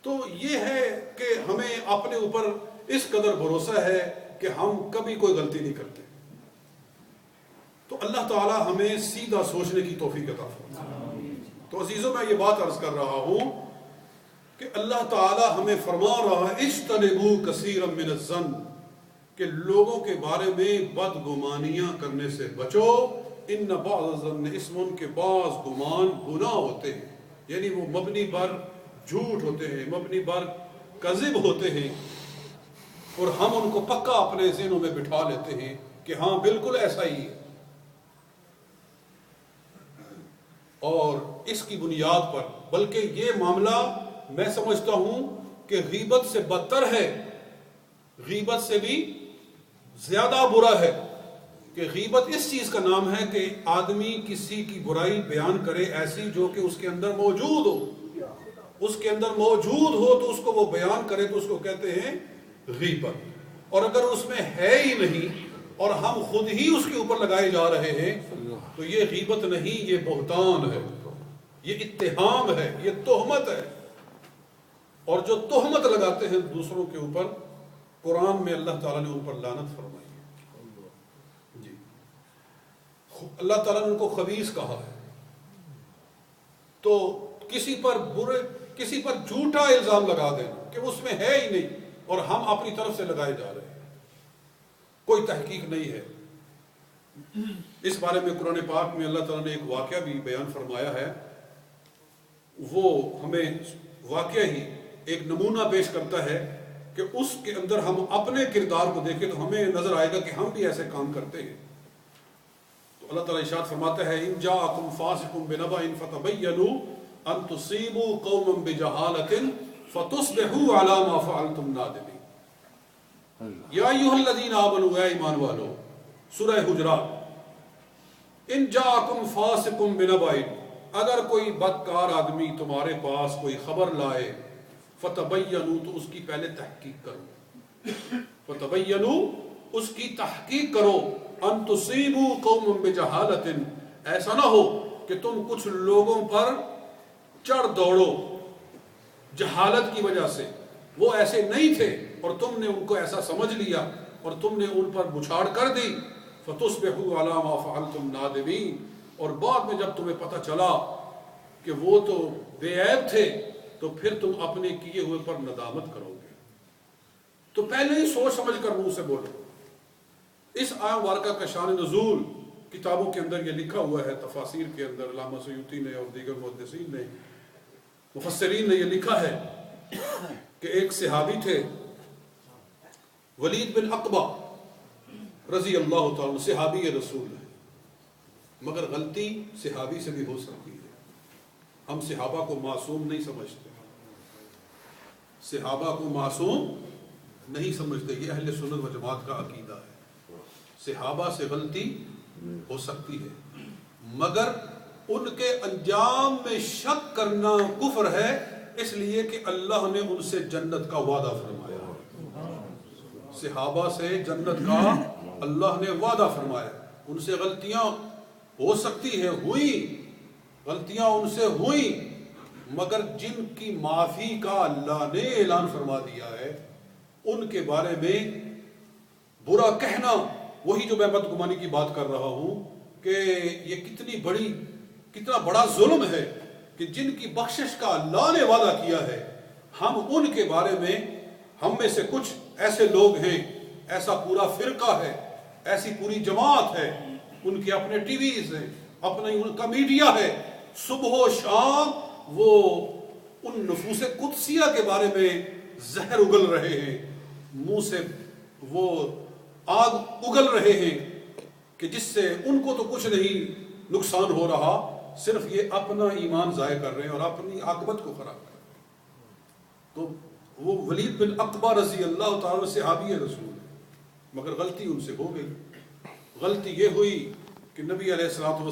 تو یہ ہے کہ ہمیں اپنے اوپر اس قدر بھروسہ ہے کہ ہم کبھی کوئی غلطی نہیں کرتے. تو اللہ تعالی ہمیں سیدھا سوچنے کی توفیق عطا فرمائے. تو عزیزوں میں یہ بات عرض کر رہا ہوں کہ اللہ تعالی ہمیں فرما رہا ہے اجتنبوا کثیرا من الظن، کہ لوگوں کے بارے میں بدگمانیاں کرنے سے بچو. ان بعض الظن اسم، کے بعض گمان گناہ ہوتے ہیں، یعنی وہ مبنی پر جھوٹ ہوتے ہیں، مبنی پر کذب ہوتے ہیں، اور ہم ان کو پکا اپنے ذہنوں میں بٹھا لیتے ہیں کہ ہاں بالکل ایسا ہی ہے. اور اس کی بنیاد پر بلکہ یہ معاملہ میں سمجھتا ہوں کہ غیبت سے بدتر ہے، غیبت سے بھی زیادہ برا ہے. کہ غیبت اس چیز کا نام ہے کہ آدمی کسی کی برائی بیان کرے ایسی جو کہ اس کے اندر موجود ہو، اس کے اندر موجود ہو تو اس کو وہ بیان کرے تو اس کو کہتے ہیں غیبت. اور اگر اس میں ہے ہی نہیں اور ہم خود ہی اس کے اوپر لگائے جا رہے ہیں تو یہ غیبت نہیں، یہ بہتان ہے، یہ اتہام ہے، یہ تہمت ہے. اور جو تہمت لگاتے ہیں دوسروں کے اوپر، قرآن میں اللہ تعالیٰ نے ان پر لعنت فرمائی ہے. جی، اللہ تعالیٰ نے ان کو خبیث کہا ہے. تو کسی پر جھوٹا الزام لگا دینا کہ اس میں ہے ہی نہیں اور ہم اپنی طرف سے لگائے جا رہے ہیں، کوئی تحقیق نہیں ہے. اس بارے میں قرآن پاک میں اللہ تعالیٰ نے ایک واقعہ بھی بیان فرمایا ہے. وہ ہمیں واقعہ ہی ایک نمونہ پیش کرتا ہے کہ اس کے اندر ہم اپنے کردار کو دیکھیں تو ہمیں نظر آئے گا کہ ہم بھی ایسے کام کرتے ہیں. تو اللہ تعالیٰ ارشاد فرماتا ہے ان جاءکم فاسق بنبأ فتبینوا ان تصیبوا قوما بجہالۃ فتصبحوا علی ما فعلتم نادمین. یا ایھا الذین آمنوا، اے ایمان والو، سورہ حجرات. ان جاءکم فاسق بنبأ، اگر کوئی بدکار آدمی تمہارے پاس کوئی خبر لائے، فتبینوا، تو اس کی پہلے تحقیق کرو. فتبینوا، اس کی تحقیق کرو. ان تصیبوا قوما بجہالۃ، ایسا نہ ہو کہ تم کچھ لوگوں پر چڑھ دوڑو جہالت کی وجہ سے، وہ ایسے نہیں تھے اور تم نے ان کو ایسا سمجھ لیا اور تم نے ان پر بچھاڑ کر دی. فتصبحوا علی ما فعلتم نادمین، اور بعد میں جب تمہیں پتہ چلا کہ وہ تو بے عیب تھے تو پھر تم اپنے کیے ہوئے پر ندامت کرو گے. تو پہلے ہی سوچ سمجھ کر منہ سے بولو. اس آیہ مبارکہ کا شان نزول کتابوں کے اندر یہ لکھا ہوا ہے، تفاسیر کے اندر علامہ سیوطی نے اور دیگر محدثین نے، مفسرین نے یہ لکھا ہے کہ ایک صحابی تھے ولید بن عقبہ رضی اللہ تعالیٰ، صحابی رسول ہے، مگر غلطی صحابی سے بھی ہو سکتی ہے. ہم صحابہ کو معصوم نہیں سمجھتے، صحابہ کو معصوم نہیں سمجھتے. یہ اہل سنت و جماعت کا عقیدہ ہے. صحابہ سے غلطی ہو سکتی ہے مگر ان کے انجام میں شک کرنا کفر ہے، اس لیے کہ اللہ نے ان سے جنت کا وعدہ فرمایا. صحابہ سے جنت کا اللہ نے وعدہ فرمایا. ان سے غلطیاں ہو سکتی ہے، ہوئی غلطیاں ان سے ہوئی، مگر جن کی معافی کا اللہ نے اعلان فرما دیا ہے ان کے بارے میں برا کہنا، وہی جو میں بدگمانی کی بات کر رہا ہوں کہ یہ کتنا بڑا ظلم ہے کہ جن کی بخشش کا اللہ نے وعدہ کیا ہے، ہم ان کے بارے میں، ہم میں سے کچھ ایسے لوگ ہیں، ایسا پورا فرقہ ہے، ایسی پوری جماعت ہے، ان کے اپنے ٹی ویز ہیں، اپنا ان کا میڈیا ہے، صبح و شام وہ ان نفوس قدسیہ کے بارے میں زہر اگل رہے ہیں، منہ سے وہ آگ اگل رہے ہیں کہ جس سے ان کو تو کچھ نہیں نقصان ہو رہا، صرف یہ اپنا ایمان ضائع کر رہے ہیں اور اپنی عاقبت کو خراب کر رہے ہیں. تو وہ ولید بن عقبہ رضی اللہ تعالیٰ صحابی رسول ہے، مگر غلطی ان سے ہو گئی. غلطی یہ ہوئی کہ نبی علیہ السلام